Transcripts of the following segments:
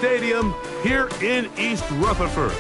Stadium here in East Rutherford.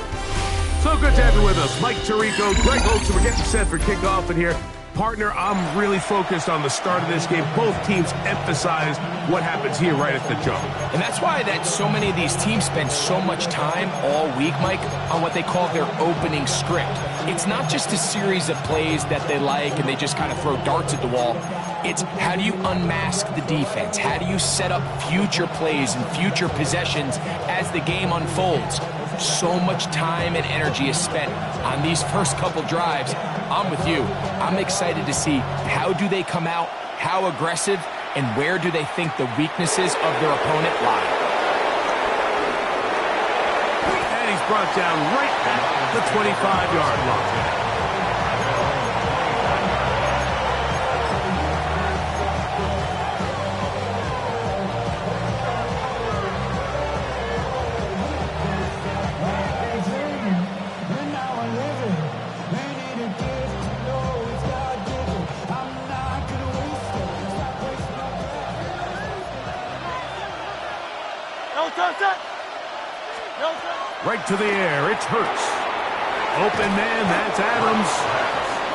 So good to have you with us. Mike Tirico, Greg Olson, we're getting set for kickoff in here. Partner, I'm really focused on the start of this game. Both teams emphasize what happens here right at the jump. And that's why that so many of these teams spend so much time all week, Mike, on what they call their opening script. It's not just a series of plays that they like and they just kind of throw darts at the wall. It's how do you unmask the defense? How do you set up future plays and future possessions as the game unfolds? So much time and energy is spent on these first couple drives. I'm with you. I'm excited to see how do they come out, how aggressive, and where do they think the weaknesses of their opponent lie. And he's brought down right at the 25-yard line. Right to the air, it's Hurts. Open man, that's Adams.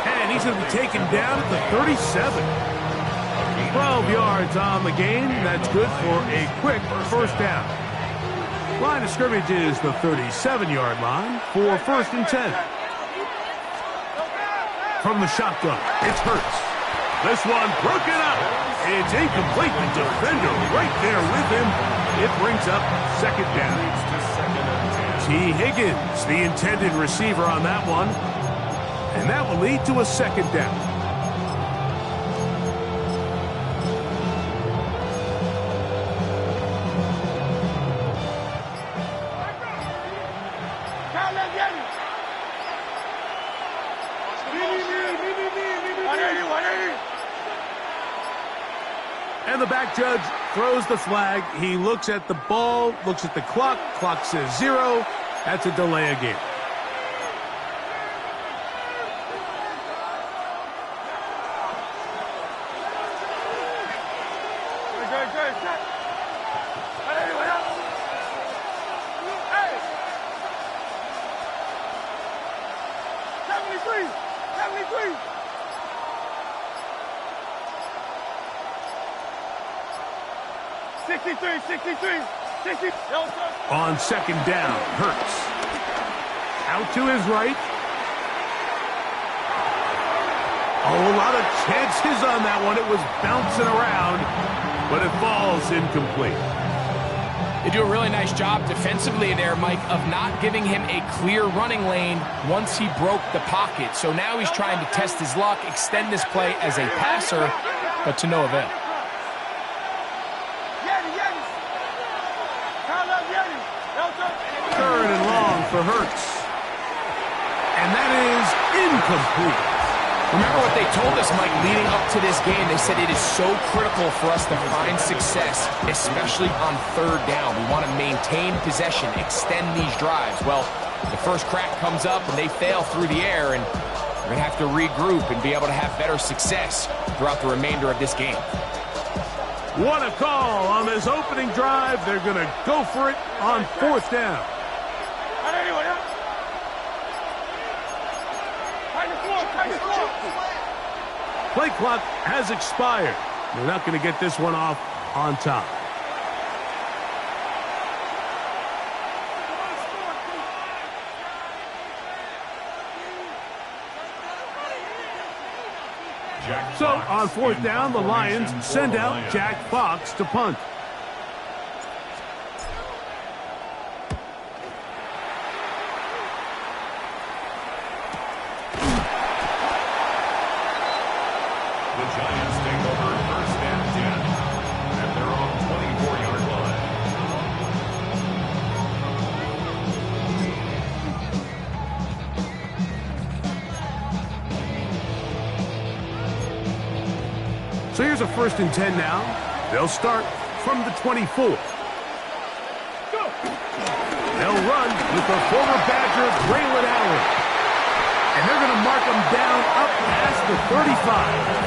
And he's going to be taken down at the 37. 12 yards on the game. That's good for a quick first down. Line of scrimmage is the 37-yard line for 1st and 10. From the shotgun, it's Hurts. This one broken up. It's incomplete. The defender right there with him. It brings up 2nd down. T. Higgins, the intended receiver on that one. And that will lead to a 2nd down. And the back judge throws the flag. He looks at the ball, looks at the clock. Clock says 0. That's a delay of game. On 2nd down, Hurts. Out to his right. Oh, a lot of chances on that one. It was bouncing around, but it falls incomplete. They do a really nice job defensively there, Mike, of not giving him a clear running lane once he broke the pocket. So now he's trying to test his luck, extend this play as a passer, but to no avail. Third and long for Hurts. And that is incomplete. Remember what they told us, Mike, leading up to this game. They said it is so critical for us to find success, especially on 3rd down. We want to maintain possession, extend these drives. Well, the first crack comes up and they fail through the air, and we're going to have to regroup and be able to have better success throughout the remainder of this game. What a call on this opening drive. They're going to go for it on 4th down. Play clock has expired. They're not going to get this one off on top. So on 4th down, the Lions send out Jack Fox to punt. The Giants take over 1st and 10 at their own 24-yard line. So here's a 1st and 10 now. They'll start from the 24. They'll run with the former Badger, Braylon Allen. And they're going to mark him down up past the 35.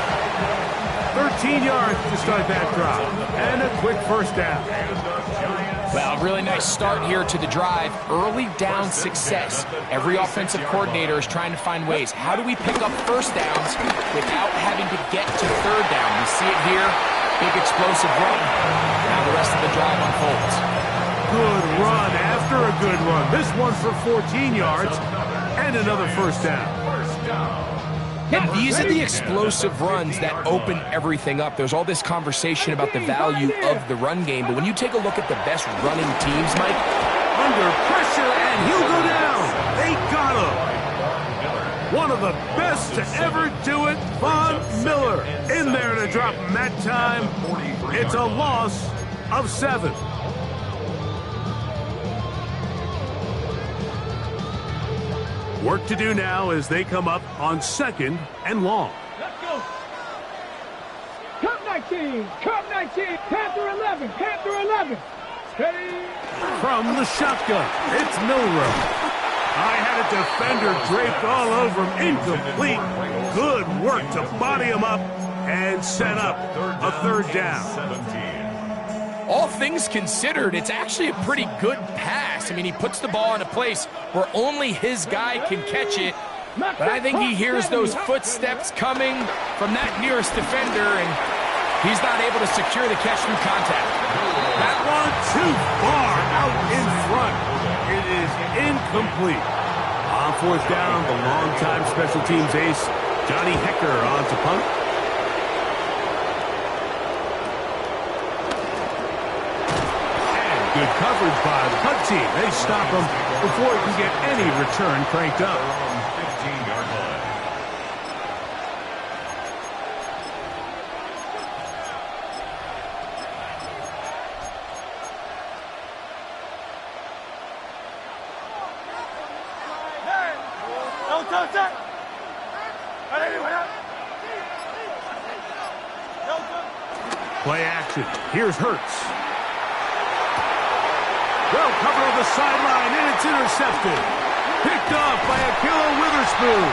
13 yards to start that drive. And a quick first down. And the Giants Well, really nice start here to the drive. Early down success. Every offensive coordinator is trying to find ways. How do we pick up first downs without having to get to third down? We see it here. Big explosive run. Now the rest of the drive unfolds. Good run after a good run. This one for 14 yards and another first down. And these are the explosive runs that open everything up. There's all this conversation about the value of the run game, but when you take a look at the best running teams, Mike, under pressure, and he'll go down. They got him. One of the best to ever do it, Von Miller, in there to drop him that time. It's a loss of 7. Work to do now as they come up on 2nd and long. Let's go. Cup 19, Cup 19, Panther 11, Panther 11. Steady. From the shotgun, it's Milrow. I had a defender draped all over him, incomplete. Good work to body him up and set up a third down. All things considered, it's actually a pretty good pass. I mean, he puts the ball in a place where only his guy can catch it. But I think he hears those footsteps coming from that nearest defender, and he's not able to secure the catch through contact. That one too far out in front. It is incomplete. On 4th down, the longtime special teams ace, Johnny Hecker, on to punt. Good coverage by the punt team. They stop him before he can get any return cranked up. 15-yard line. Play action. Here's Hurts. Well covered on the sideline, and it's intercepted. Picked off by Akilla Witherspoon.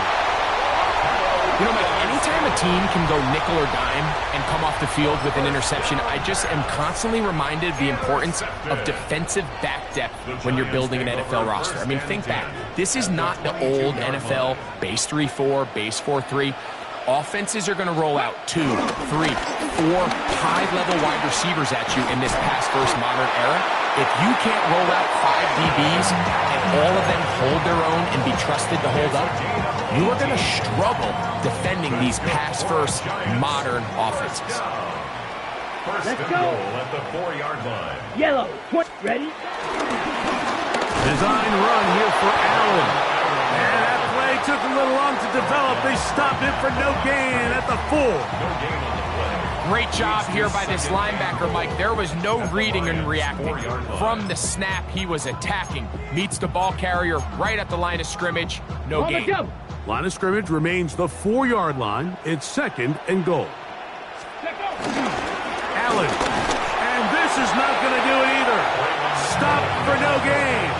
You know, Mike, anytime a team can go nickel or dime and come off the field with an interception, I just am constantly reminded of the importance of defensive back depth when you're building an NFL roster. I mean, think back. This is not the old NFL base 3-4, base 4-3. Offenses are going to roll out 2, 3, 4 high-level wide receivers at you in this pass-first modern era. If you can't roll out 5 DBs and all of them hold their own and be trusted to hold up, you are going to struggle defending these pass-first modern offenses. First and goal at the 4-yard line. Yellow, ready? Design run here for Allen. And that play took a little long to develop. They stopped it for no gain at the 4. No gain on the play. Great job here by this linebacker, Mike. There was no reading and reacting. From the snap, he was attacking. Meets the ball carrier right at the line of scrimmage. No gain. Line of scrimmage remains the 4-yard line. It's 2nd and goal. Allen. And this is not going to do it either. Stop for no gain.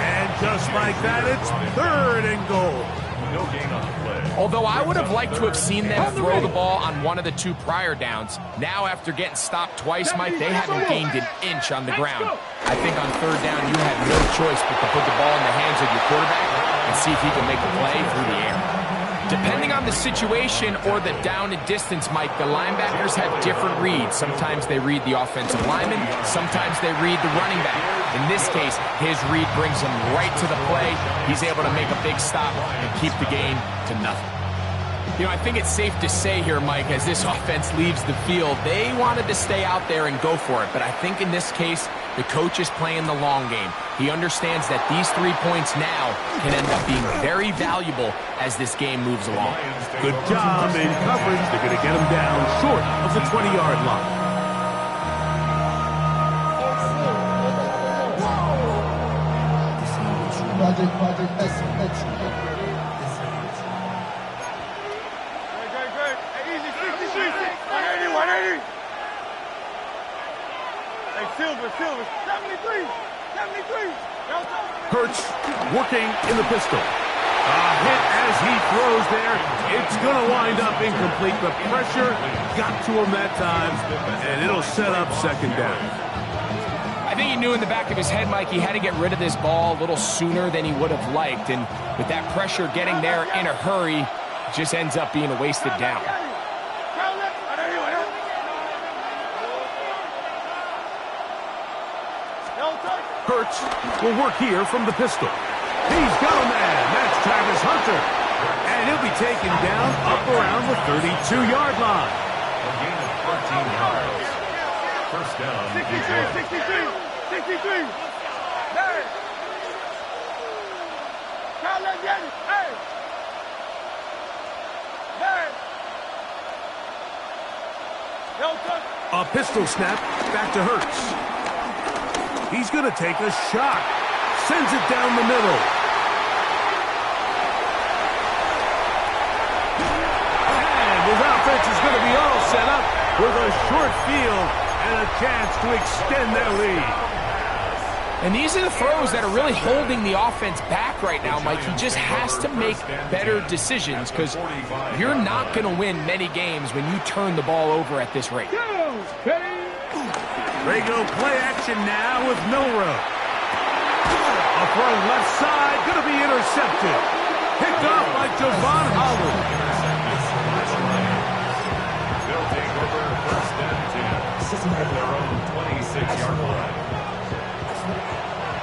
And just like that, it's 3rd and goal. No gain on the play. Although I would have liked to have seen them throw the ball on one of the 2 prior downs. Now, after getting stopped twice, Mike, they haven't gained an inch on the ground. I think on 3rd down, you had no choice but to put the ball in the hands of your quarterback and see if he can make a play through the air. Depending on the situation or the down and distance, Mike, the linebackers have different reads. Sometimes they read the offensive lineman. Sometimes they read the running back. In this case, his read brings him right to the play. He's able to make a big stop and keep the gain to nothing. You know, I think it's safe to say here, Mike, as this offense leaves the field, they wanted to stay out there and go for it. But I think in this case, the coach is playing the long game. He understands that these 3 points now can end up being very valuable as this game moves along. Good job in coverage. They're going to get him down short of the 20-yard line. Silver, 73. Hurts working in the pistol. A hit as he throws there. It's going to wind up incomplete. The pressure got to him that time, and it'll set up 2nd down. I think he knew in the back of his head, Mike, he had to get rid of this ball a little sooner than he would have liked. And with that pressure getting there in a hurry, it just ends up being a wasted down. Hurts will work here from the pistol. He's got a man. That's Travis Hunter. And he'll be taken down up around the 32-yard line. A gain of 13 yards. First down. 63. Hey. A pistol snap back to Hurts. He's going to take a shot. Sends it down the middle. And his offense is going to be all set up with a short field and a chance to extend their lead. And these are the throws that are really holding the offense back right now, Mike. He just has to make better decisions because you're not going to win many games when you turn the ball over at this rate. They go play action now with Milrow. A throw left side, going to be intercepted. Picked off by Javon Holland. They'll take over first and 10 at their own 26-yard line.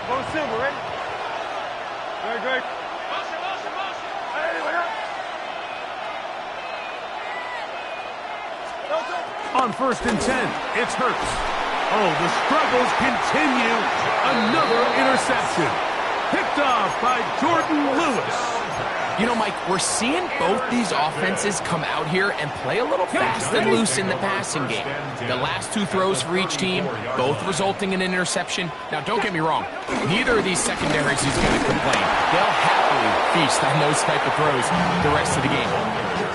Go Silver, ready? Very good. On first and 10, it's Hurts. Oh, the struggles continue. Another interception. Picked off by Jordan Lewis. You know, Mike, we're seeing both these offenses come out here and play a little fast and loose in the passing game. The last two throws for each team, both resulting in an interception. Now, don't get me wrong. Neither of these secondaries is going to complain. They'll happily feast on those type of throws the rest of the game.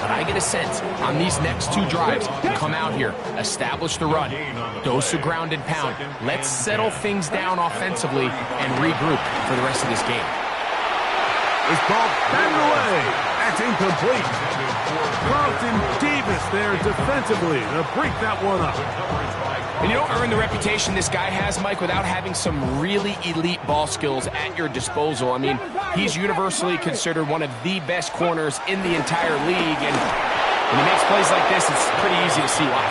But I get a sense on these next two drives, come out here, establish the run, dose of ground and pound. Let's settle things down offensively and regroup for the rest of this game. This ball batted away. That's incomplete. Carlton Davis there defensively to break that one up. And you don't earn the reputation this guy has, Mike, without having some really elite ball skills at your disposal. I mean, he's universally considered one of the best corners in the entire league, and when he makes plays like this, it's pretty easy to see why.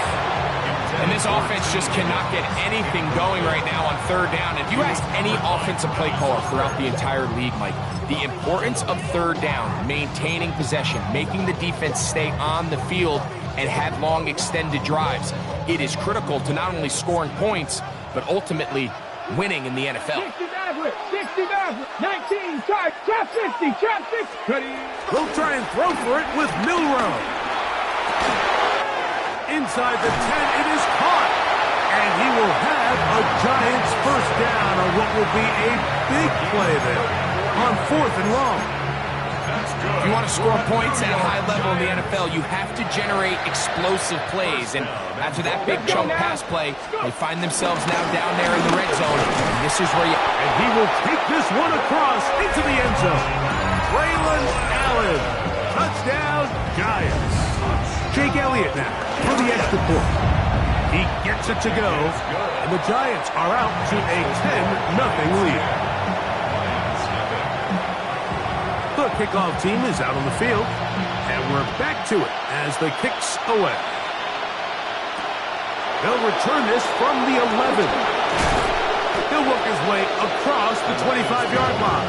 And this offense just cannot get anything going right now on third down. If you ask any offensive play caller throughout the entire league, Mike, the importance of third down, maintaining possession, making the defense stay on the field, and have long extended drives, it is critical to not only scoring points, but ultimately winning in the NFL. 60 Maverick, 19, trap 60, trap 60. He'll try and throw for it with Milrow. Inside the 10, it is caught. And he will have a Giants first down on what will be a big play there on fourth and long. If you want to score points at a high level in the NFL, you have to generate explosive plays. And after that big chunk pass play, they find themselves now down there in the red zone. And this is where you... And he will take this one across into the end zone. Braylon Allen. Touchdown, Giants. Jake Elliott now for the extra point. He gets it to go, and the Giants are out to a 10-0 lead. The kickoff team is out on the field, and we're back to it as the kick's away. They'll return this from the 11. He'll work his way across the 25-yard line.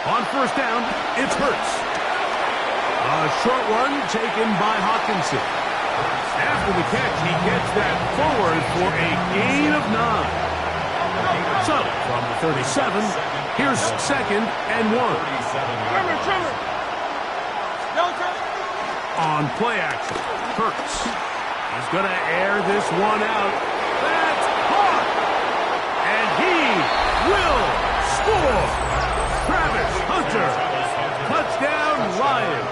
On first down, it's Hurts. A short one taken by Hawkinson. After the catch, he gets that forward for a gain of 9. So, from the 37, here's second and 1. On play action, Hurts. He's going to air this one out. That's caught! And he will score! Travis Hunter, touchdown Lions.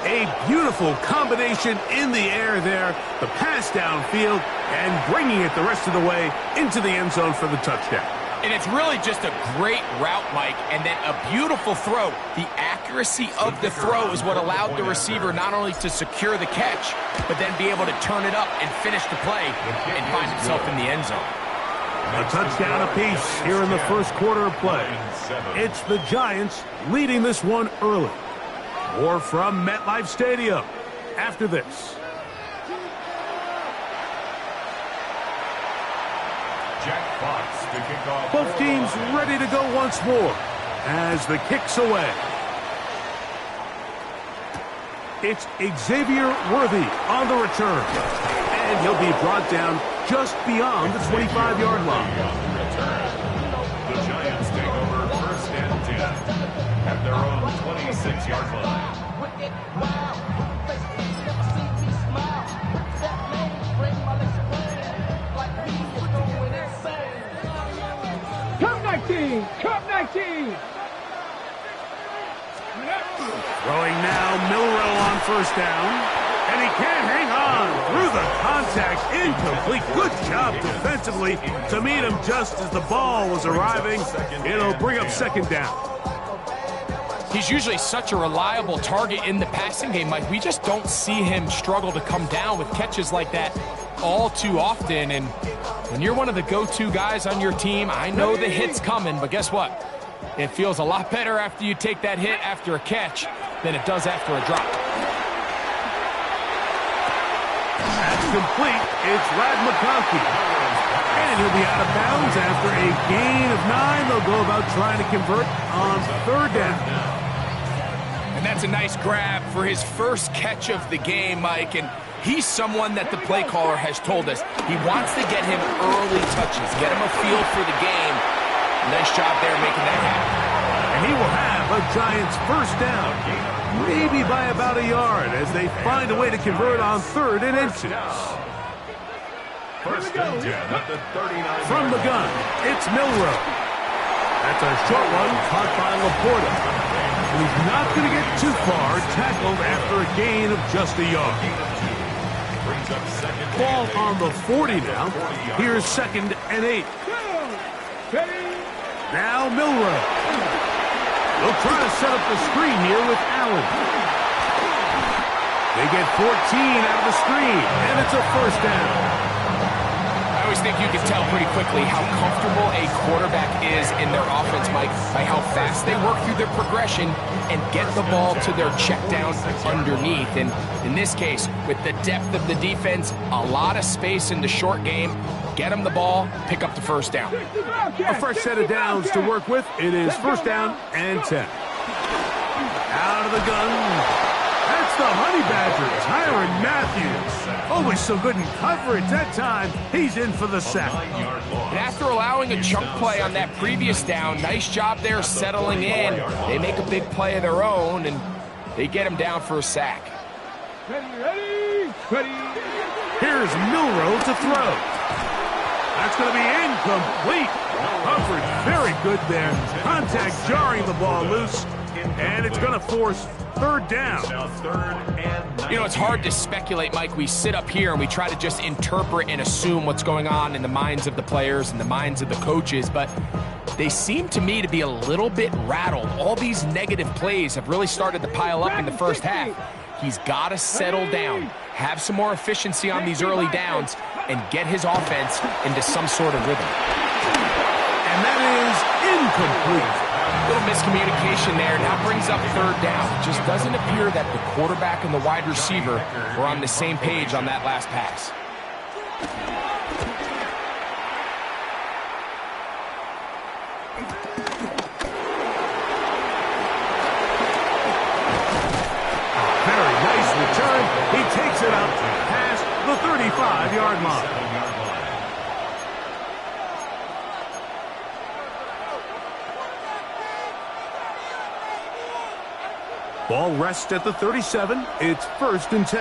A beautiful combination in the air there. The pass downfield and bringing it the rest of the way into the end zone for the touchdown. And it's really just a great route, Mike, and then a beautiful throw. The accuracy of the throw is what allowed the receiver not only to secure the catch, but then be able to turn it up and finish the play and find himself in the end zone. A touchdown apiece here in the first quarter of play. It's the Giants leading this one early. More from MetLife Stadium after this. Jack Fox to kick off. Both teams ready to go once more as the kick's away. It's Xavier Worthy on the return. And he'll be brought down just beyond the 25-yard line. The Giants take over first and 10 at their own 26-yard line. Come 19! Come 19! Throwing now, Milrow on first down. And he can't hang on through the contact. Incomplete. Good job defensively to meet him just as the ball was arriving. It'll bring up second down. He's usually such a reliable target in the passing game, Mike. We just don't see him struggle to come down with catches like that all too often. And when you're one of the go-to guys on your team, I know the hit's coming, but guess what? It feels a lot better after you take that hit after a catch than it does after a drop. That's complete. It's Rad McConkey. And he'll be out of bounds after a gain of 9. They'll go about trying to convert on third down. And that's a nice grab for his first catch of the game, Mike. And he's someone that the play caller has told us he wants to get him early touches, get him a feel for the game. Nice job there making that happen. And he will have a Giants first down, maybe by about a yard, as they find a way to convert on third and inches. First and 10 at the 39. From the gun, it's Milrow. That's a short one caught by Laporta. He's not going to get too far, tackled after a gain of just a yard. Ball on the 40 now. Here's second and 8. Now Milrow. They'll try to set up the screen here with Allen. They get 14 out of the screen, and it's a first down. I always think you can tell pretty quickly how comfortable a quarterback is in their offense, Mike, by how fast they work through their progression and get the ball to their check down underneath. And in this case, with the depth of the defense, a lot of space in the short game, get them the ball, pick up the first down. A fresh set of downs to work with. It is first down and 10. Out of the gun. That's the Honey Badgers, Tyrann Mathieu. Always so good in coverage. That time, he's in for the sack. And after allowing a chunk play on that previous down, nice job there settling in. They make a big play of their own, and they get him down for a sack. Ready. Here's Milrow to throw. That's going to be incomplete. Coverage very good there. Contact jarring the ball loose, and it's going to force third down. You know, it's hard to speculate, Mike. We sit up here and we try to just interpret and assume what's going on in the minds of the players and the minds of the coaches, but they seem to me to be a little bit rattled. All these negative plays have really started to pile up in the first half. He's got to settle down, have some more efficiency on these early downs, and get his offense into some sort of rhythm. And that is incomplete. Little miscommunication there. Now brings up third down. It just doesn't appear that the quarterback and the wide receiver were on the same page on that last pass. Very nice return. He takes it up past the 35-yard line. Ball rests at the 37. It's first and 10.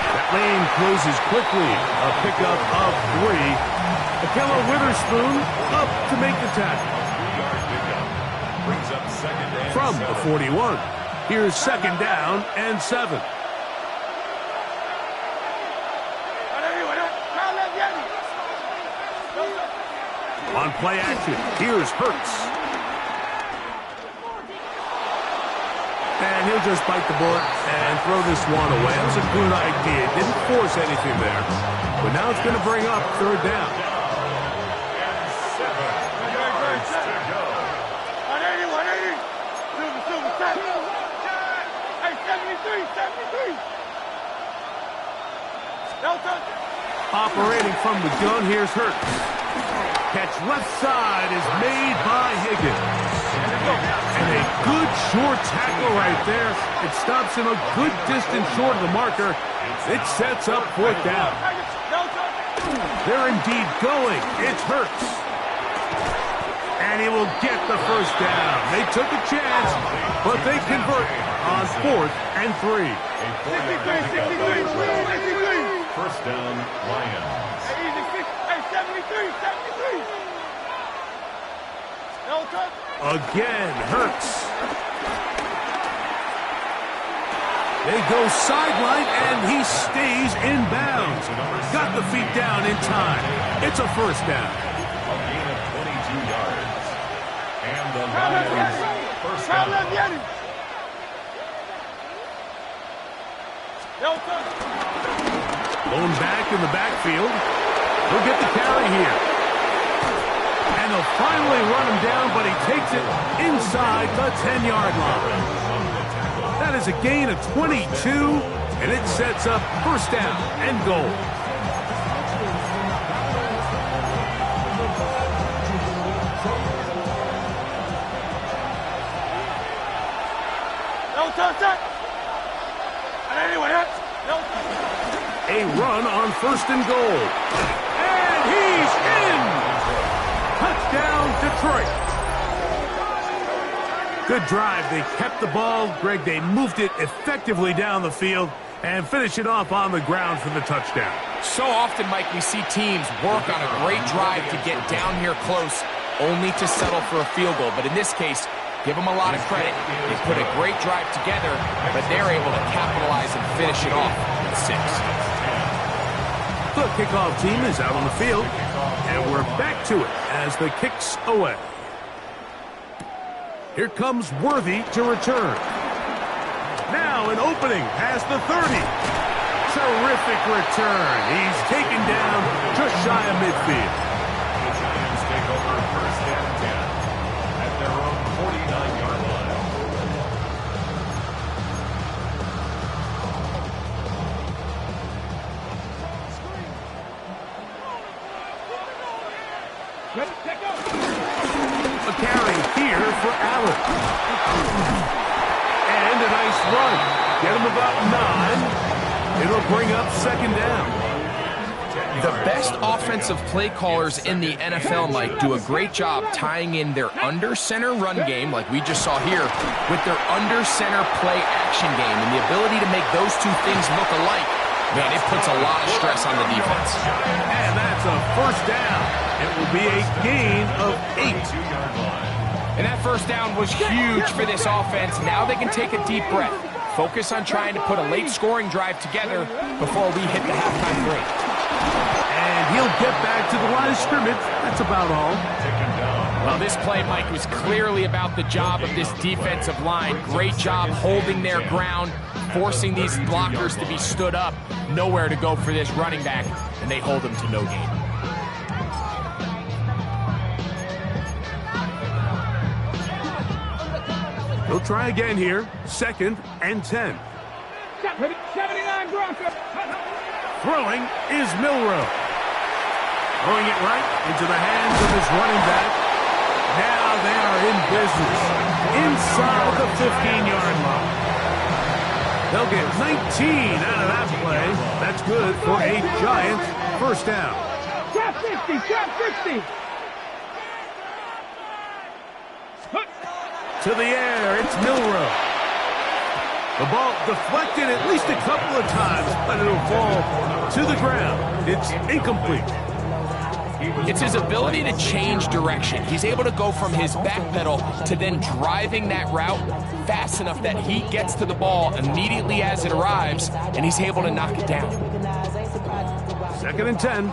That lane closes quickly. A pickup of 3. Akello Witherspoon up to make the tackle. From the 41, here's second down and 7. On play action, here's Hurts. And he'll just bite the bullet and throw this one away. That was a good idea. Didn't force anything there. But now it's going to bring up third down. Operating from the gun, here's Hurts. Catch left side is made by Higgins. And a good short tackle right there. It stops him a good distance short of the marker. It sets up fourth down. They're indeed going. It's Hurts. And he will get the first down. They took a chance, but they convert on 4th and 3. First down, Lions. 73. Again, Hurts. They go sideline, and he stays in bounds. Got the feet down in time. It's a first down. A gain of 22 yards. And the Lions first down. Going back in the backfield. He'll get the carry here. And they'll finally run him down, but he takes it inside the 10-yard line. That is a gain of 22, and it sets up first down and goal. A run on first and goal. And he's in! Touchdown, Detroit. Good drive. They kept the ball. Greg, they moved it effectively down the field and finish it off on the ground for the touchdown. So often, Mike, we see teams work on a great drive to get down here close, only to settle for a field goal. But in this case, give them a lot of credit. They put a great drive together, but they're able to capitalize and finish it off with 6. The kickoff team is out on the field, and we're back to it as the kick's away. Here comes Worthy to return. Now an opening past the 30. Terrific return. He's taken down just shy of midfield. The Giants take over first and 10 at their own 49-yard line. A carry here for Allen. And a nice run. Get him about 9. It'll bring up second down. The best offensive play callers in the NFL, Mike, do a great job tying in their under-center run game, like we just saw here, with their under-center play action game. And the ability to make those two things look alike, man, it puts a lot of stress on the defense. And that's a first down. It will be a gain of 8. And that first down was huge for this offense. Now they can take a deep breath. Focus on trying to put a late scoring drive together before we hit the halftime break. And he'll get back to the line of scrimmage. That's about all. Well, this play, Mike, was clearly about the job of this defensive line. Great job holding their ground, forcing these blockers to be stood up. Nowhere to go for this running back, and they hold him to no gain. He'll try again here. Second and 10. 79 Broncos. Throwing is Milroe. Throwing it right into the hands of his running back. Now they are in business inside the 15-yard line. They'll get 19 out of that play. That's good for a Giants first down. Top 60, top 60. To the air, it's Milroe. The ball deflected at least a couple of times, but it'll fall to the ground. It's incomplete. It's his ability to change direction. He's able to go from his back pedal to then driving that route fast enough that he gets to the ball immediately as it arrives, and he's able to knock it down. 2nd and 10.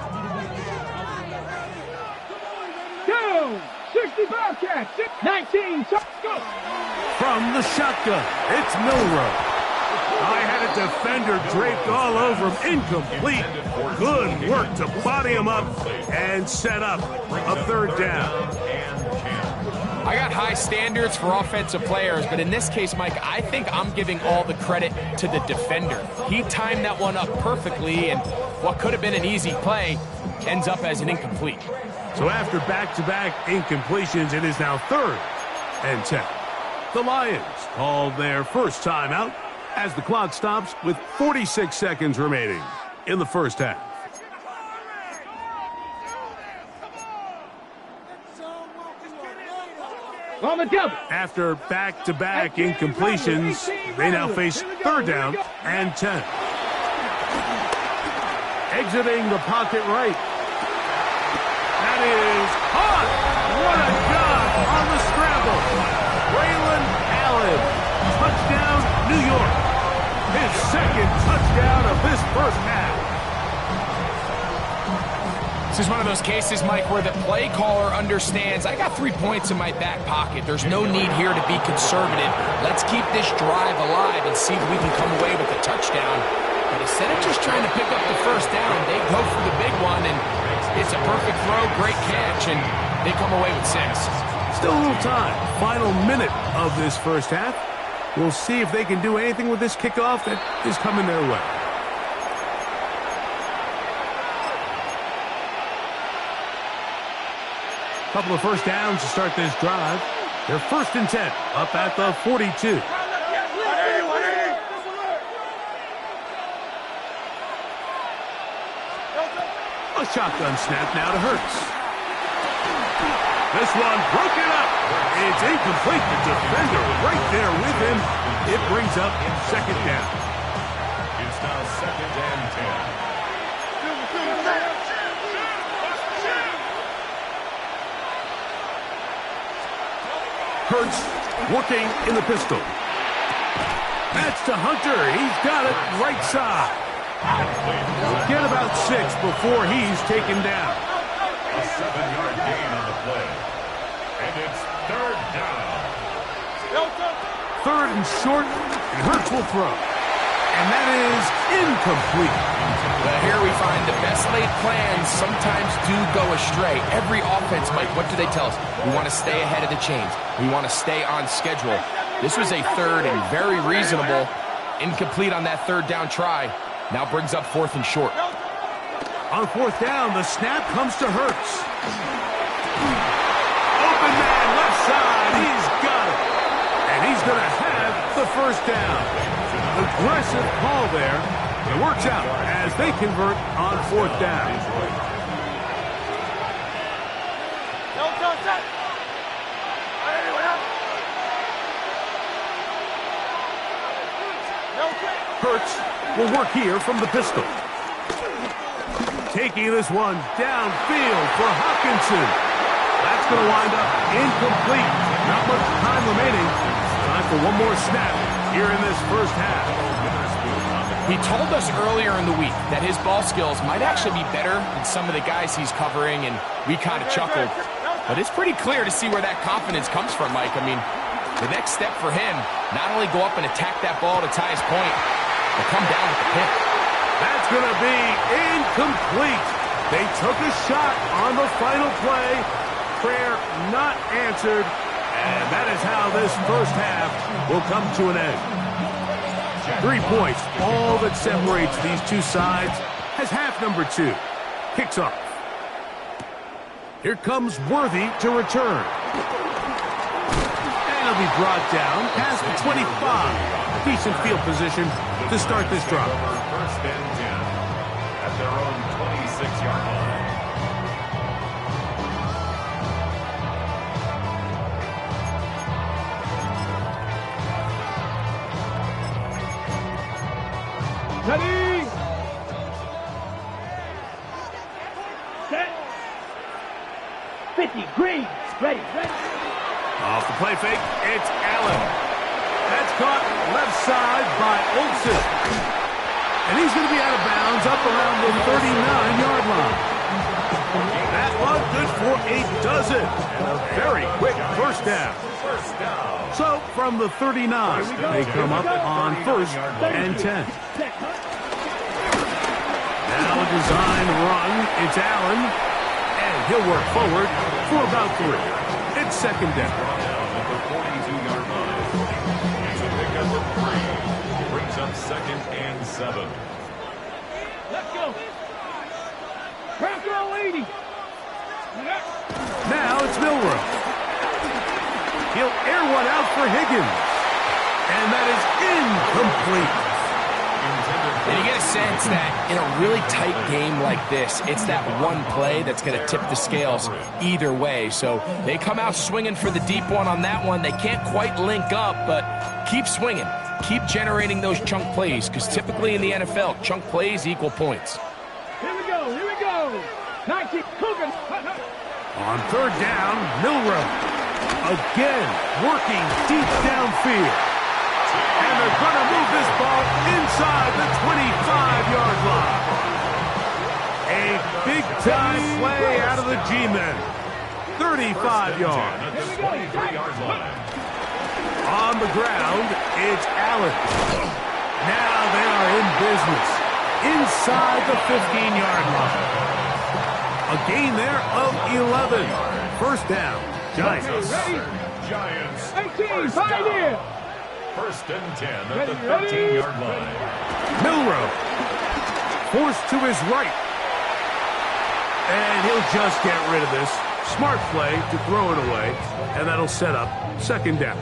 Down. 65 catch. 19. Go. From the shotgun, it's Milrow. I had a defender draped all over him. Incomplete. Good work to body him up and set up a 3rd down. I got high standards for offensive players, but in this case, Mike, I think I'm giving all the credit to the defender. He timed that one up perfectly, and what could have been an easy play ends up as an incomplete. So after back-to-back incompletions, it is now 3rd and 10. The Lions call their first timeout as the clock stops with 46 seconds remaining in the first half. On the double. After back-to-back incompletions, they now face 3rd down and 10. Exiting the pocket right. That is caught. What a job on the scramble. Braylon Allen. Touchdown, New York. His 2nd touchdown of this first half. This is one of those cases, Mike, where the play caller understands, I got 3 points in my back pocket. There's no need here to be conservative. Let's keep this drive alive and see if we can come away with a touchdown. But instead of just trying to pick up the 1st down, they go for the big one, and it's a perfect throw, great catch, and they come away with 6. Still a little time. Final minute of this first half. We'll see if they can do anything with this kickoff that is coming their way. Couple of 1st downs to start this drive. They're 1st and 10, up at the 42. A shotgun snap now to Hurts. This one broken up. It's incomplete. The defender right there with him. It brings up 2nd down. It's now 2nd and 10. Hurts working in the pistol. That's to Hunter. He's got it right side. Get about 6 before he's taken down. A 7-yard gain on the play. And it's 3rd down. 3rd and short, and Hurts will throw. And that is incomplete. But here we find the best laid plans sometimes do go astray. Every offense, Mike, what do they tell us? We want to stay ahead of the chains. We want to stay on schedule. This was a 3rd and very reasonable. Incomplete on that 3rd down try. Now brings up 4th and short. On 4th down, the snap comes to Hurts. Open man, left side. He's got it. And he's going to have the 1st down. Aggressive call there. It works out as they convert on 4th down. Hurts will work here from the pistol. Taking this one downfield for Hawkinson. That's going to wind up incomplete. Not much time remaining. Time for one more snap here in this first half. He told us earlier in the week that his ball skills might actually be better than some of the guys he's covering, and we kind of chuckled. But it's pretty clear to see where that confidence comes from, Mike. I mean, the next step for him, not only go up and attack that ball to tie his point, but come down with the pick. That's going to be incomplete. They took a shot on the final play. Prayer not answered. And that is how this first half will come to an end. 3 points, all that separates these two sides, as half number 2 kicks off. Here comes Worthy to return. And he'll be brought down past the 25. Decent field position to start this drive. 1st and 10 at their own 26-yard line. Ready. Set. 50, green, ready. Off the play fake, it's Allen. That's caught left side by Olsen. And he's going to be out of bounds up around the 39-yard line. That one good for a dozen. And a very quick first down. So from the 39, they come up on 1st and 10. Now a design run. It's Allen. And he'll work forward for about 3. It's 2nd down. At the 42-yard line. It's a pickup of 3. Brings up 2nd and 7. Let's go. Bronco 80. Now it's Milrow. He'll air one out for Higgins. And that is incomplete. And you get a sense that in a really tight game like this, it's that one play that's going to tip the scales either way. So they come out swinging for the deep one on that one. They can't quite link up, but keep swinging. Keep generating those chunk plays, because typically in the NFL, chunk plays equal points. Here we go. 19, Coogan. On 3rd down, Milrow. Again, working deep downfield. And they're going to move this ball inside the 25-yard line. A big-time play out of the G-men. 35 yards. On the ground, it's Allen. Now they are in business. Inside the 15-yard line. A gain there of 11. 1st down, Giants. Giants. 18, Pioneer. 1st and 10 at the 13-yard line. Milrow forced to his right. And he'll just get rid of this. Smart play to throw it away. And that'll set up 2nd down.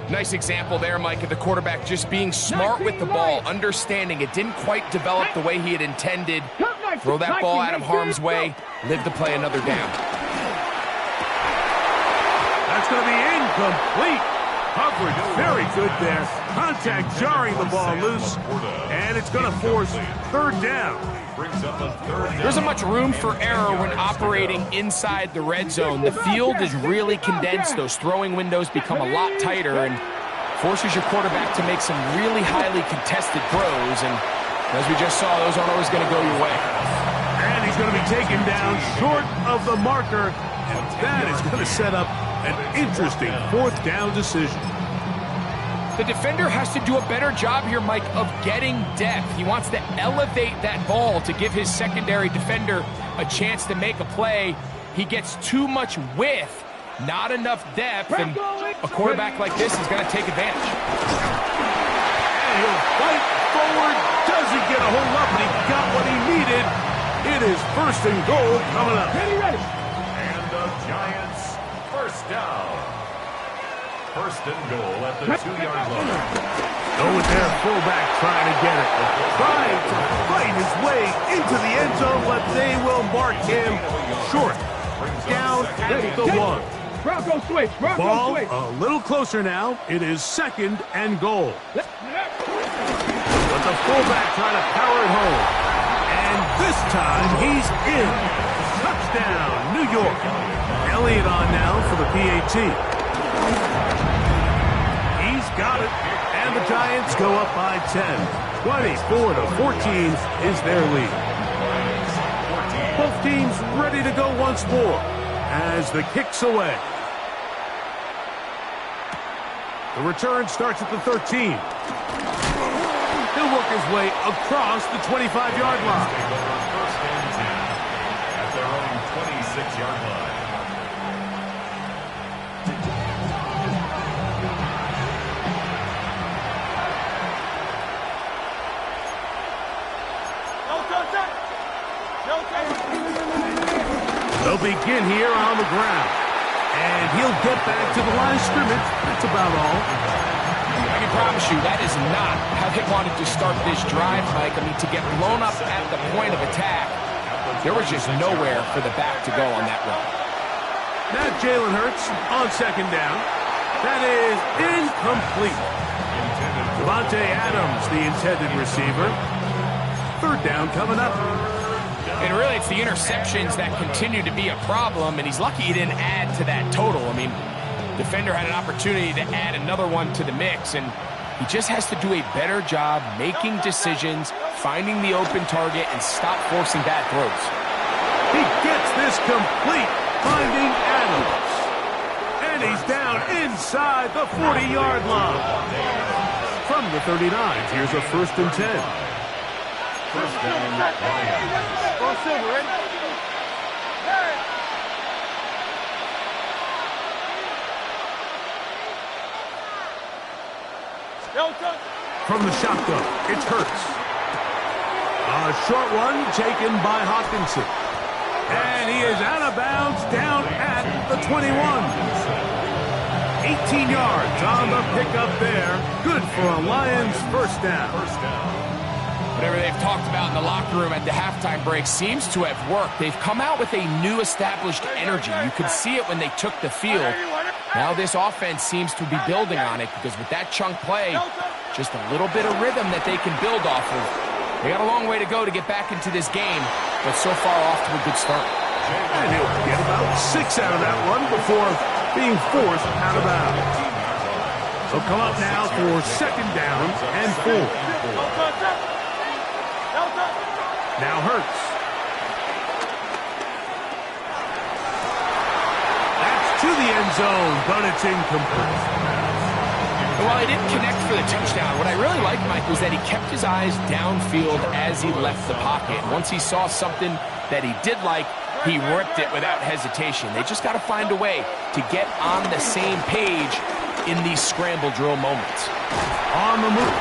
Nice example there, Mike, of the quarterback just being smart with the ball, understanding it didn't quite develop the way he had intended. Throw that ball out of harm's way, live to play another down. That's going to be incomplete. Coverage very good there. Contact jarring the ball loose. And it's going to force 3rd down. There isn't much room for error when operating inside the red zone. The field is really condensed. Those throwing windows become a lot tighter and forces your quarterback to make some really highly contested throws. And as we just saw, those aren't always going to go your way. And he's going to be taken down short of the marker. And that is going to set up an interesting 4th down decision. The defender has to do a better job here, Mike, of getting depth. He wants to elevate that ball to give his secondary defender a chance to make a play. He gets too much width, not enough depth, and a quarterback like this is going to take advantage. And he'll fight forward, doesn't get a hold up, and he got what he needed. It is 1st and goal coming up. Ready. And the Giants 1st down. 1st and goal at the 2-yard line. Go with their fullback trying to get it. Trying to fight his way into the end zone, but they will mark him short. Down at the 1. Bronco switch. Ball a little closer now. It is 2nd and goal. But the fullback trying to power it home. And this time he's in. Touchdown, New York. Elliott on now for the PAT. He's got it, and the Giants go up by 10. 24-14 is their lead. Both teams ready to go once more as the kick's away. The return starts at the 13. He'll work his way across the 25-yard line. 1st and 10 at their own 26-yard line. They'll begin here on the ground. And he'll get back to the line of scrimmage. That's about all. I can promise you that is not how they wanted to start this drive, Mike. I mean, to get blown up at the point of attack, there was just nowhere for the back to go on that run. Now Jalen Hurts on 2nd down. That is incomplete. Devontae Adams, the intended receiver. 3rd down coming up. And really, it's the interceptions that continue to be a problem, and he's lucky he didn't add to that total. I mean, defender had an opportunity to add another one to the mix, and he just has to do a better job making decisions, finding the open target, and stop forcing bad throws. He gets this complete, finding Adams. And he's down inside the 40-yard line. From the 39, here's a 1st and 10. First down, Lions. Go Silver, ready? From the shotgun, it's Hurts. A short one taken by Hawkinson. And he is out of bounds down at the 21. 18 yards on the pickup there. Good for a Lions first down. Whatever they've talked about in the locker room at the halftime break seems to have worked. They've come out with a new established energy. You could see it when they took the field. Now this offense seems to be building on it because with that chunk play, just a little bit of rhythm that they can build off of. They got a long way to go to get back into this game, but so far off to a good start. And he'll get about 6 out of that one before being forced out of bounds. He'll come up now for 2nd down and 4. Now Hurts. That's to the end zone, but it's incomplete. While he didn't connect for the touchdown, what I really liked, Mike, was that he kept his eyes downfield as he left the pocket. Once he saw something that he did like, he ripped it without hesitation. They just got to find a way to get on the same page in these scramble drill moments. On the move.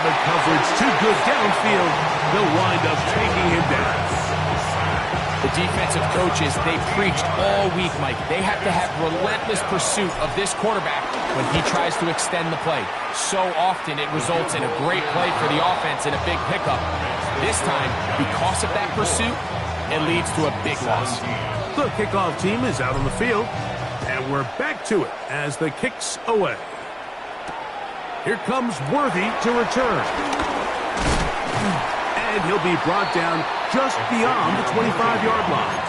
The coverage too good downfield. They'll wind up taking him down. The defensive coaches, they preached all week, Mike. They have to have relentless pursuit of this quarterback when he tries to extend the play. So often it results in a great play for the offense and a big pickup. This time, because of that pursuit, it leads to a big loss. The kickoff team is out on the field, and we're back to it as the kick's away. Here comes Worthy to return. And he'll be brought down just beyond the 25-yard line.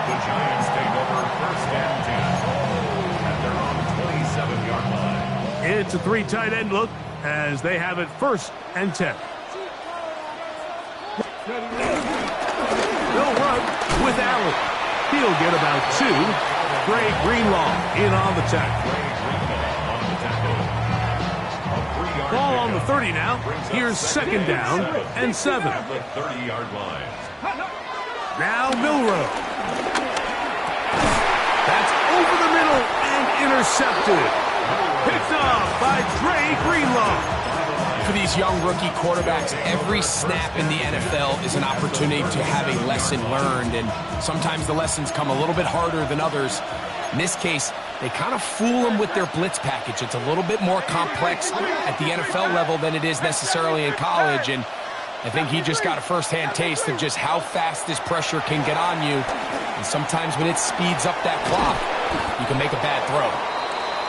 The Giants take over 1st and 10 at their own 27-yard line. It's a 3 tight end look as they have it 1st and 10. They'll run with Allen. He'll get about 2. Gray Greenlaw in on the tackle. Ball on the 30 now. Here's 2nd down and 7. The 30-yard line. Now Milrow. That's over the middle and intercepted. Picked off by Dre Greenlaw. For these young rookie quarterbacks, every snap in the NFL is an opportunity to have a lesson learned, and sometimes the lessons come a little bit harder than others. In this case, they kind of fool them with their blitz package. It's a little bit more complex at the NFL level than it is necessarily in college, and I think he just got a first-hand taste of just how fast this pressure can get on you, and sometimes when it speeds up that clock, you can make a bad throw.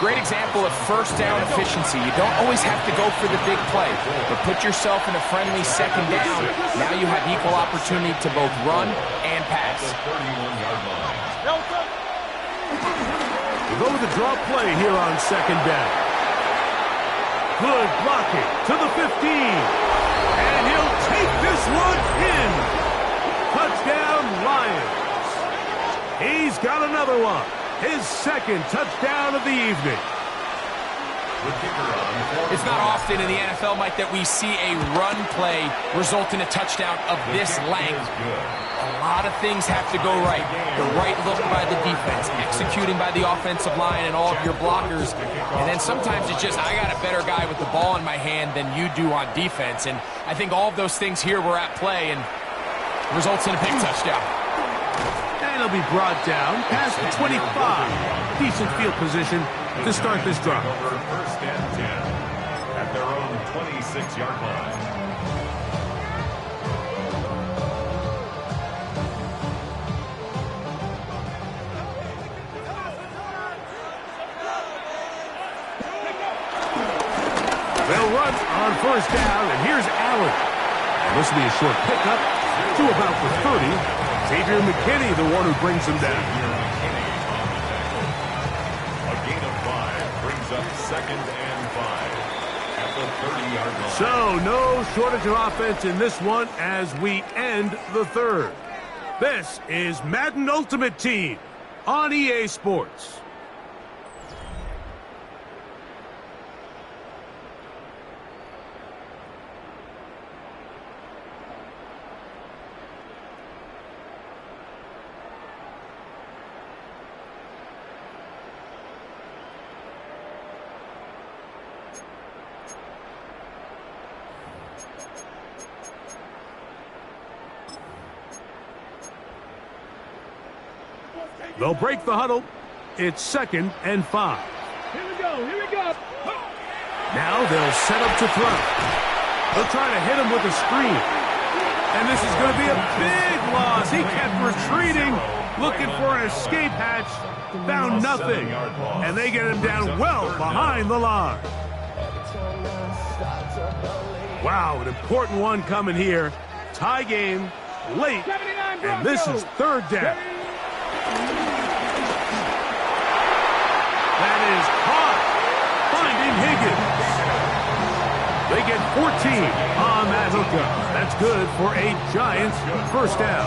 Great example of first down efficiency. You don't always have to go for the big play, but put yourself in a friendly 2nd down. Now you have equal opportunity to both run and pass. We'll go with the draw play here on 2nd down. Good blocking to the 15. And he'll take this one in. Touchdown, Lions. He's got another one. His 2nd touchdown of the evening. It's not often in the NFL, Mike, that we see a run play result in a touchdown of this length. A lot of things have to go right. The right look by the defense, executing by the offensive line and all of your blockers. And then sometimes it's just, I got a better guy with the ball in my hand than you do on defense. And I think all of those things here were at play and results in a big touchdown. And he'll be brought down past the 25. Decent field position to start this drive. 1st and 10 at their own 26-yard line. They'll run on 1st down, and here's Allen. And this will be a short pickup to about the 30. Xavier McKinney, the one who brings him down. A gain of 5 brings up 2nd and 5 at the 30-yard line. So, no shortage of offense in this one as we end the third. This is Madden Ultimate Team on EA Sports. They'll break the huddle. It's 2nd and 5. Here we go, here we go. Now they'll set up to throw. They'll try to hit him with a screen. And this is going to be a big loss. He kept retreating, looking for an escape hatch. Found nothing. And they get him down well behind the line. Wow, an important one coming here. Tie game, late, and this is 3rd down. That is caught. Finding Higgins. They get 14 on that hookup. That's good for a Giants first down.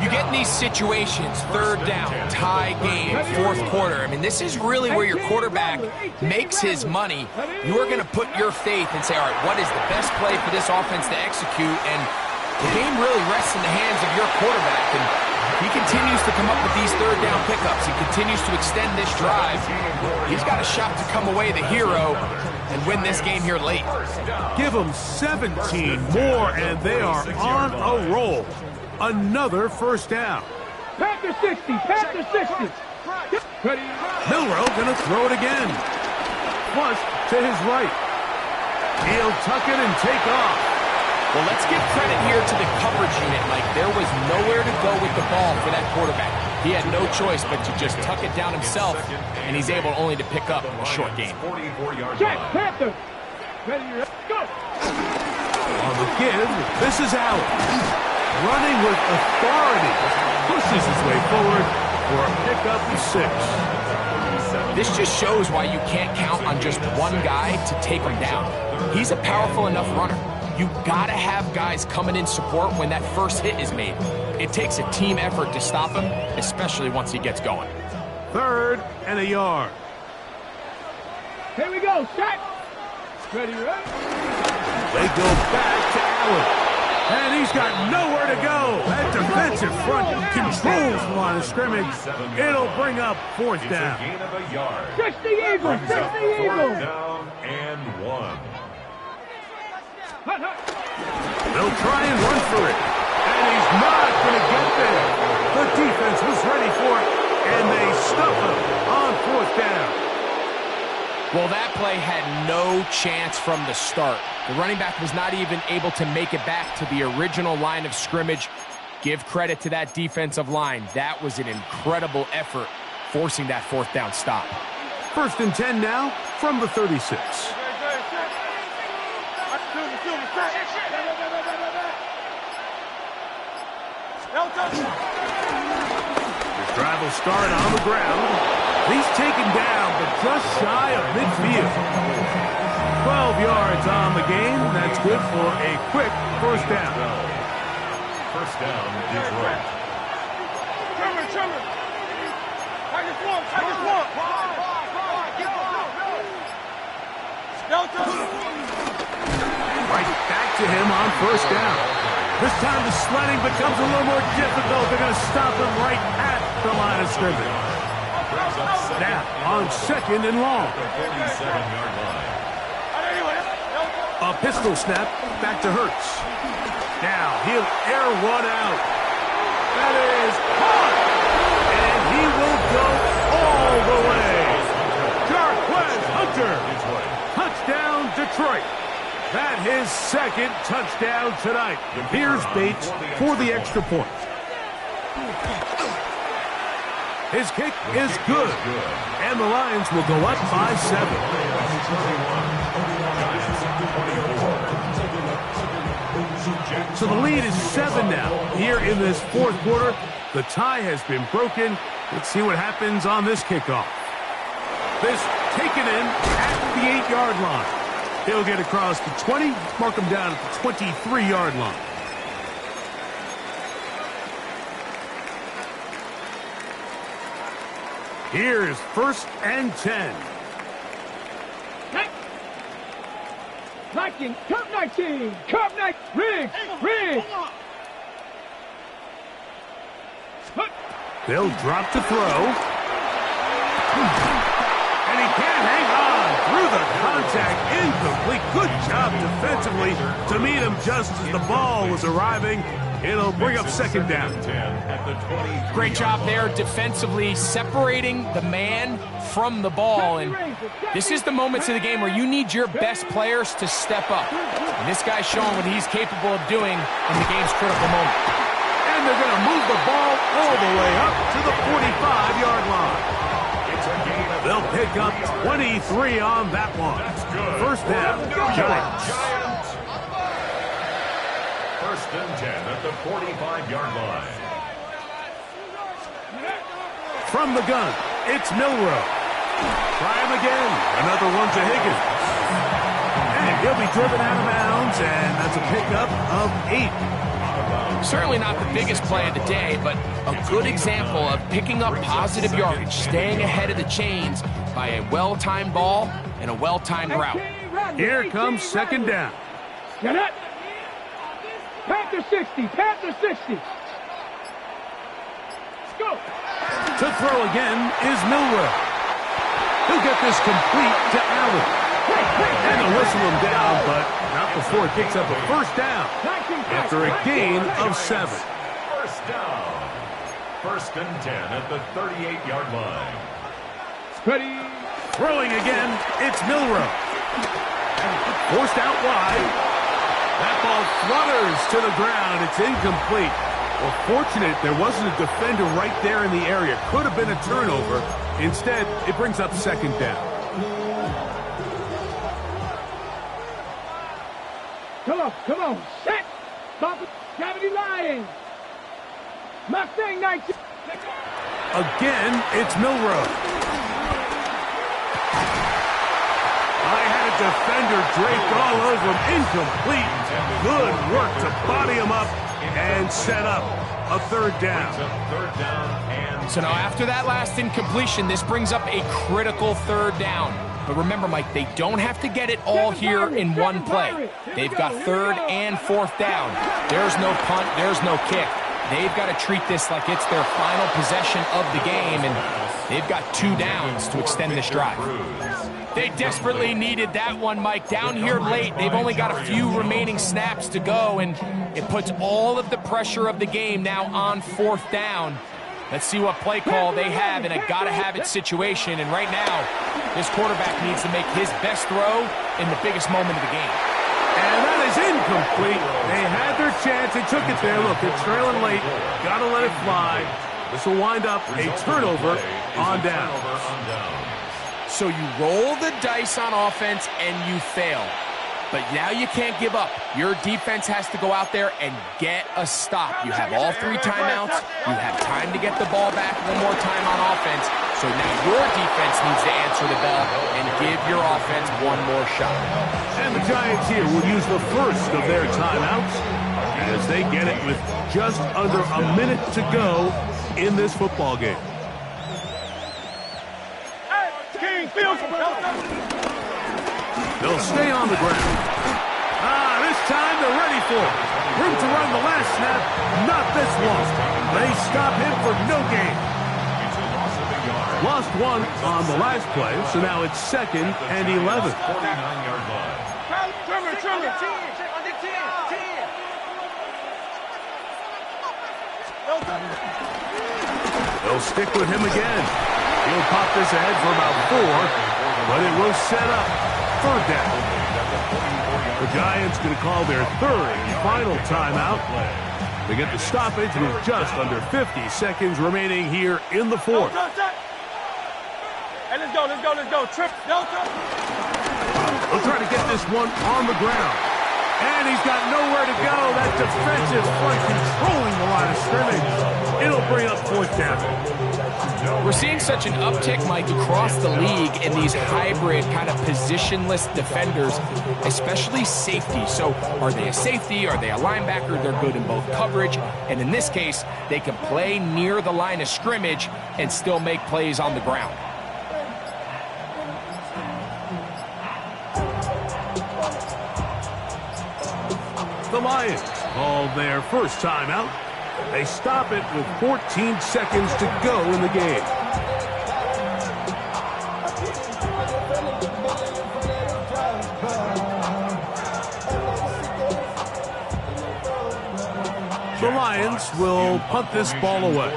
You get in these situations, 3rd down, tie game, 4th quarter. I mean, this is really where your quarterback makes his money. You are going to put your faith and say, all right, what is the best play for this offense to execute? And the game really rests in the hands of your quarterback. And he continues to come up with these 3rd down pickups. He continues to extend this drive. He's got a shot to come away the hero and win this game here late. Give them 17 more, and they are on a roll. Another first down. Panther 60, Panther 60. Ready. Milrow going to throw it again. Flush to his right. He'll tuck it and take off. Well, let's give credit here to the coverage unit, Mike. There was nowhere to go with the ball for that quarterback. He had no choice but to just tuck it down himself, and he's able only to pick up a short gain. Check, Panther. Ready, go. On the give, this is Allen. Running with authority. Pushes his way forward for a pickup of 6. This just shows why you can't count on just one guy to take him down. He's a powerful enough runner. You gotta have guys coming in support when that first hit is made. It takes a team effort to stop him, especially once he gets going. 3rd and a yard. Here we go, set. Ready, right? They go back to Allen. And he's got nowhere to go. That defensive front controls the line of scrimmage. It'll bring up 4th down. Gain of a yard. 60 Eagles, 60 Eagles. 4th down and 1. They'll try and run for it. And he's not going to get there. The defense was ready for it, and they stuff him on 4th down. Well, that play had no chance from the start. The running back was not even able to make it back to the original line of scrimmage. Give credit to that defensive line. That was an incredible effort, forcing that 4th down stop. 1st and 10 now from the 36. This drive will start on the ground. He's taken down, but just shy of midfield. 12 yards on the game. That's good for a quick first down. First down, Detroit. Trevor. Tigers one. Right back to him on first down. This time the sledding becomes a little more difficult. They're going to stop him right at the line of scrimmage. Now on 2nd and long. A pistol snap back to Hurts. Now he'll air one out. That is caught. And he will go all the way. Jarquez Hunter. Touchdown Detroit. That his 2nd touchdown tonight. Here's Bates for the extra point. His kick is good. And the Lions will go up by 7. So the lead is 7 now. Here in this fourth quarter, the tie has been broken. Let's see what happens on this kickoff. This taken in at the 8-yard line. He'll get across the 20, mark him down at the 23-yard line. Here's 1st and 10. Viking, Cup 19, Cup 19, Riggs. They'll drop to throw. And he can't hang on through the contact. Incomplete. Good job defensively to meet him just as the ball was arriving. It'll bring up 2nd down. Great job there defensively, separating the man from the ball. And this is the moments of the game where you need your best players to step up. And this guy's showing what he's capable of doing in the game's critical moment. And they're going to move the ball all the way up to the 45-yard line. They'll pick up 23 on that one. 1st down, Giants. 1st and 10 at the 45-yard line. From the gun, it's Milroe. Try him again. Another one to Higgins. And he'll be driven out of bounds, and that's a pickup of 8. Certainly not the biggest play of the day, but a good example of picking up positive yardage, staying ahead of the chains by a well-timed ball and a well-timed route. Here comes 2nd down. Get it. Panther 60, Panther 60. Let's go. To throw again is Milroe. He'll get this complete to Allen. And they'll whistle him down, but not before it picks up a 1st down after a gain of 7. 1st down. 1st and 10 at the 38-yard line. Ready. Throwing again, it's Milroe. Forced out wide. That ball flutters to the ground. It's incomplete. Well, fortunate there wasn't a defender right there in the area. Could have been a turnover. Instead, it brings up 2nd down. Come on. Set. Stop it. Gravity Lion. Mustang 19. Again, it's Milroe. I had a defender draped all over him. Incomplete. Good work to body him up and set up a 3rd down. So now after that last incompletion, this brings up a critical 3rd down. But remember, Mike, they don't have to get it all here in one play. They've got 3rd and 4th down. There's no punt. There's no kick. They've got to treat this like it's their final possession of the game, and they've got 2 downs to extend this drive. They desperately needed that one, Mike. Down here late, they've only got a few remaining snaps to go, and it puts all of the pressure of the game now on 4th down. Let's see what play call they have in a gotta-have-it situation. And right now, this quarterback needs to make his best throw in the biggest moment of the game. And that is incomplete. They had their chance. They took it there. Look, it's trailing late. Gotta let it fly. This will wind up a turnover on down. So you roll the dice on offense and you fail. But now you can't give up. Your defense has to go out there and get a stop. You have all 3 timeouts. You have time to get the ball back one more time on offense. So now your defense needs to answer the bell and give your offense one more shot. And the Giants here will use the first of their timeouts as they get it with just under a minute to go in this football game. They'll stay on the ground. This time they're ready for it. Room to run the last snap, not this one. They stop him for no gain. Lost 1 on the last play, so now it's 2nd and 11. 49-yard line. They'll stick with him again. He'll pop this ahead for about 4, but it will set up 3rd down. The Giants going to call their 3rd and final timeout. They get the stoppage with just under 50 seconds remaining here in the 4th. Hey, let's go. Trip. They'll try to get this one on the ground. And he's got nowhere to go. That defensive front controlling the line of scrimmage. It'll bring up fourth down. We're seeing such an uptick, Mike, across the league in these hybrid kind of positionless defenders, especially safety. So are they a safety? Are they a linebacker? They're good in both coverage. And in this case, they can play near the line of scrimmage and still make plays on the ground. The Lions call their first timeout. They stop it with 14 seconds to go in the game. The Lions will punt this ball away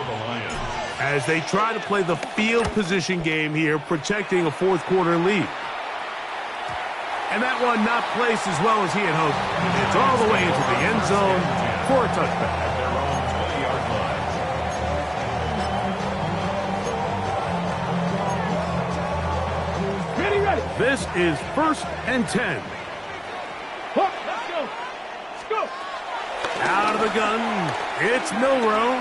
as they try to play the field position game here, protecting a fourth quarter lead. And that one not placed as well as he had hoped. It's all the way into the end zone for a touchback. This is 1st and 10. Let's go. Let's go. Out of the gun, it's Milroe.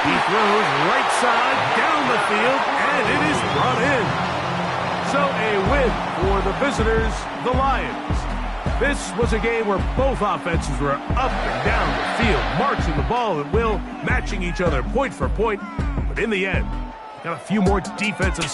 He throws right side down the field, and it is brought in. So a win for the visitors, the Lions. This was a game where both offenses were up and down the field, marching the ball at will, matching each other point for point. But in the end, got a few more defensive